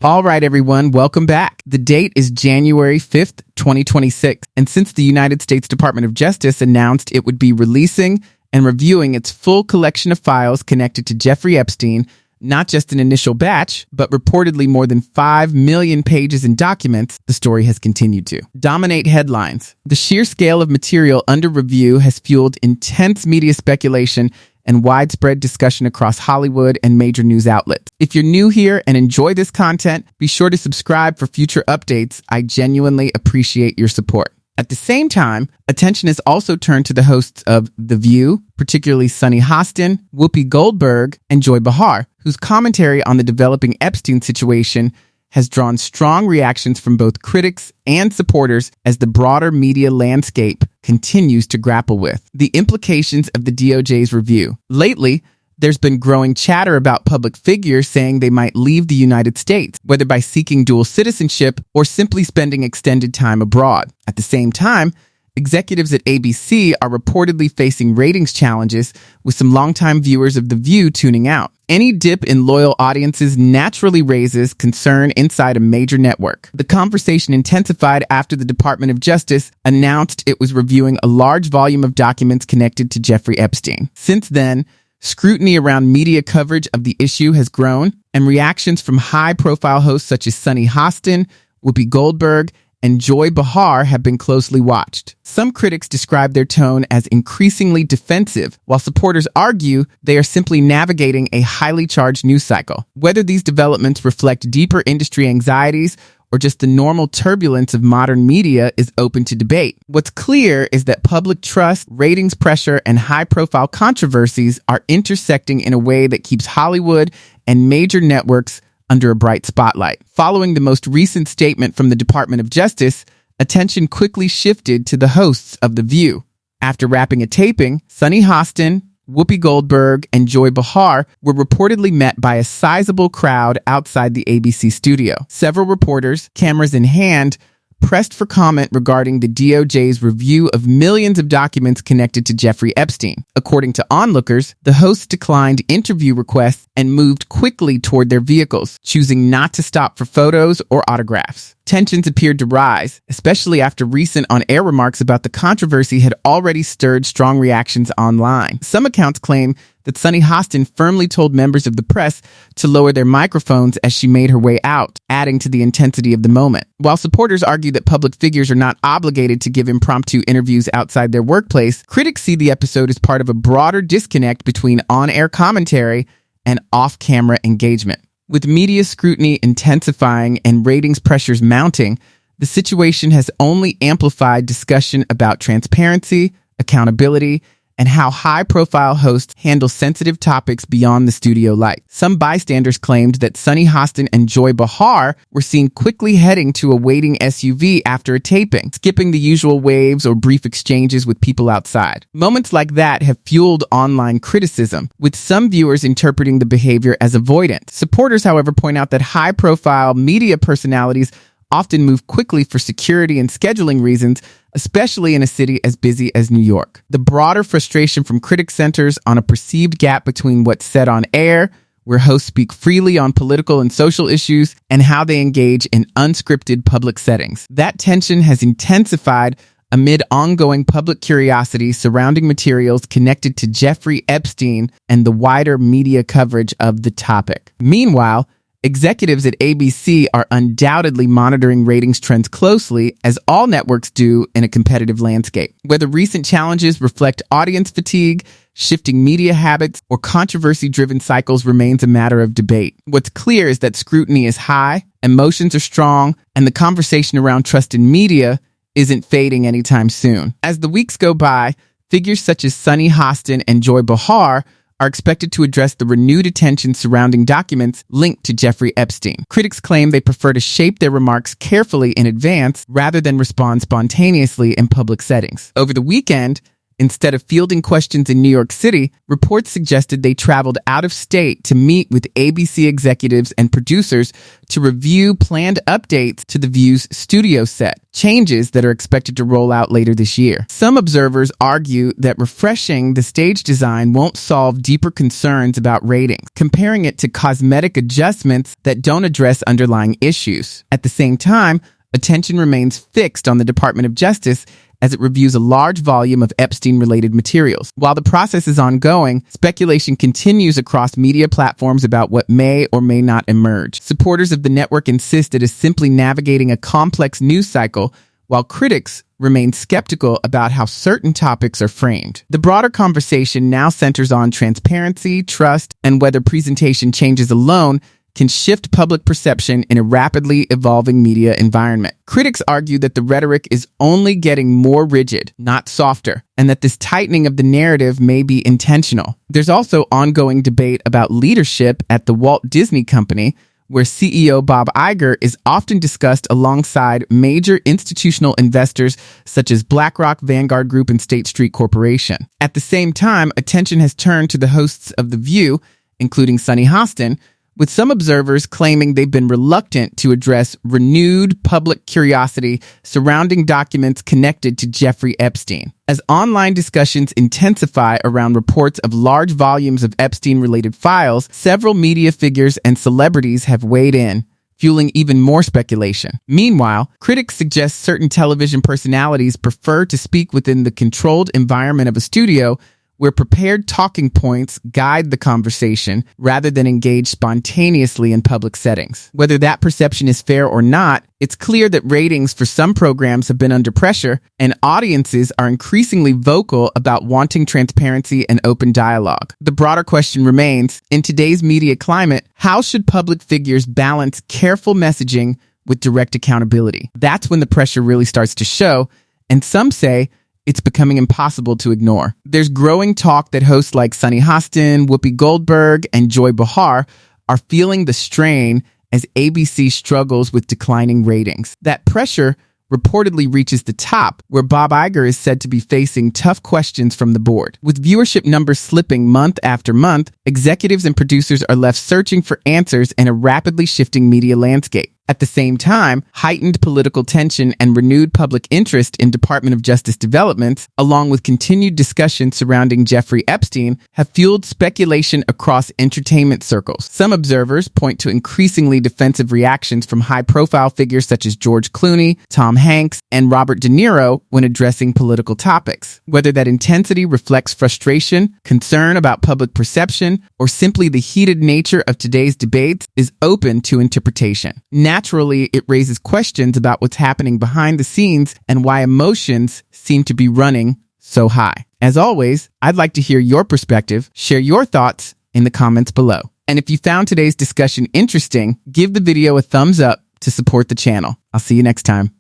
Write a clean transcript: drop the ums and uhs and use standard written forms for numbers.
All right, everyone, welcome back. The date is January 5th, 2026. And since the United States Department of Justice announced it would be releasing and reviewing its full collection of files connected to Jeffrey Epstein, not just an initial batch, but reportedly more than 5 million pages in documents, the story has continued to dominate headlines. The sheer scale of material under review has fueled intense media speculation and widespread discussion across Hollywood and major news outlets. If you're new here and enjoy this content, be sure to subscribe for future updates. I genuinely appreciate your support. At the same time, attention is also turned to the hosts of The View, particularly Sunny Hostin, Whoopi Goldberg, and Joy Behar, whose commentary on the developing Epstein situation has drawn strong reactions from both critics and supporters as the broader media landscape continues to grapple with the implications of the DOJ's review. Lately, there's been growing chatter about public figures saying they might leave the United States, whether by seeking dual citizenship or simply spending extended time abroad. At the same time, executives at ABC are reportedly facing ratings challenges, with some longtime viewers of The View tuning out. Any dip in loyal audiences naturally raises concern inside a major network. The conversation intensified after the Department of Justice announced it was reviewing a large volume of documents connected to Jeffrey Epstein. Since then, scrutiny around media coverage of the issue has grown, and reactions from high-profile hosts such as Sunny Hostin, Whoopi Goldberg, and Joy Behar have been closely watched. Some critics describe their tone as increasingly defensive, while supporters argue they are simply navigating a highly charged news cycle. Whether these developments reflect deeper industry anxieties or just the normal turbulence of modern media is open to debate. What's clear is that public trust, ratings pressure, and high-profile controversies are intersecting in a way that keeps Hollywood and major networks under a bright spotlight. Following the most recent statement from the Department of Justice, attention quickly shifted to the hosts of The View. After wrapping a taping, Sunny Hostin, Whoopi Goldberg, and Joy Behar were reportedly met by a sizable crowd outside the ABC studio. Several reporters, cameras in hand, pressed for comment regarding the DOJ's review of millions of documents connected to Jeffrey Epstein. According to onlookers, the hosts declined interview requests and moved quickly toward their vehicles, choosing not to stop for photos or autographs. Tensions appeared to rise, especially after recent on-air remarks about the controversy had already stirred strong reactions online. Some accounts claim that Sunny Hostin firmly told members of the press to lower their microphones as she made her way out, adding to the intensity of the moment. While supporters argue that public figures are not obligated to give impromptu interviews outside their workplace, critics see the episode as part of a broader disconnect between on-air commentary and off-camera engagement. With media scrutiny intensifying and ratings pressures mounting, the situation has only amplified discussion about transparency, accountability, and how high-profile hosts handle sensitive topics beyond the studio light. Some bystanders claimed that Sunny Hostin and Joy Behar were seen quickly heading to a waiting SUV after a taping, skipping the usual waves or brief exchanges with people outside. Moments like that have fueled online criticism, with some viewers interpreting the behavior as avoidant. Supporters, however, point out that high-profile media personalities often move quickly for security and scheduling reasons, especially in a city as busy as New York. The broader frustration from critics centers on a perceived gap between what's said on air, where hosts speak freely on political and social issues, and how they engage in unscripted public settings. That tension has intensified amid ongoing public curiosity surrounding materials connected to Jeffrey Epstein and the wider media coverage of the topic. Meanwhile, executives at ABC are undoubtedly monitoring ratings trends closely, as all networks do in a competitive landscape. Whether recent challenges reflect audience fatigue, shifting media habits, or controversy-driven cycles remains a matter of debate. What's clear is that scrutiny is high, emotions are strong, and the conversation around trust in media isn't fading anytime soon. As the weeks go by, figures such as Sunny Hostin and Joy Behar are expected to address the renewed attention surrounding documents linked to Jeffrey Epstein. Critics claim they prefer to shape their remarks carefully in advance rather than respond spontaneously in public settings. Over the weekend, Instead of fielding questions in New York City, reports suggested they traveled out of state to meet with ABC executives and producers to review planned updates to The View's studio set, changes that are expected to roll out later this year. Some observers argue that refreshing the stage design won't solve deeper concerns about ratings, comparing it to cosmetic adjustments that don't address underlying issues. At the same time, attention remains fixed on the Department of Justice as it reviews a large volume of Epstein-related materials. While the process is ongoing, speculation continues across media platforms about what may or may not emerge. Supporters of the network insist it is simply navigating a complex news cycle, while critics remain skeptical about how certain topics are framed. The broader conversation now centers on transparency, trust, and whether presentation changes alone can shift public perception in a rapidly evolving media environment. Critics argue that the rhetoric is only getting more rigid, not softer, and that this tightening of the narrative may be intentional. There's also ongoing debate about leadership at the Walt Disney Company, where CEO Bob Iger is often discussed alongside major institutional investors such as BlackRock, Vanguard Group, and State Street Corporation. At the same time, attention has turned to the hosts of The View, including Sunny Hostin, with some observers claiming they've been reluctant to address renewed public curiosity surrounding documents connected to Jeffrey Epstein. As online discussions intensify around reports of large volumes of Epstein-related files, several media figures and celebrities have weighed in, fueling even more speculation. Meanwhile, critics suggest certain television personalities prefer to speak within the controlled environment of a studio where prepared talking points guide the conversation rather than engage spontaneously in public settings. Whether that perception is fair or not, it's clear that ratings for some programs have been under pressure, and audiences are increasingly vocal about wanting transparency and open dialogue. The broader question remains, in today's media climate, how should public figures balance careful messaging with direct accountability? That's when the pressure really starts to show, and some say it's becoming impossible to ignore. There's growing talk that hosts like Sunny Hostin, Whoopi Goldberg, and Joy Behar are feeling the strain as ABC struggles with declining ratings. That pressure reportedly reaches the top, where Bob Iger is said to be facing tough questions from the board. With viewership numbers slipping month after month, executives and producers are left searching for answers in a rapidly shifting media landscape. At the same time, heightened political tension and renewed public interest in Department of Justice developments, along with continued discussion surrounding Jeffrey Epstein, have fueled speculation across entertainment circles. Some observers point to increasingly defensive reactions from high-profile figures such as George Clooney, Tom Hanks, and Robert De Niro when addressing political topics. Whether that intensity reflects frustration, concern about public perception, or simply the heated nature of today's debates is open to interpretation. Naturally, it raises questions about what's happening behind the scenes and why emotions seem to be running so high. As always, I'd like to hear your perspective. Share your thoughts in the comments below. And if you found today's discussion interesting, give the video a thumbs up to support the channel. I'll see you next time.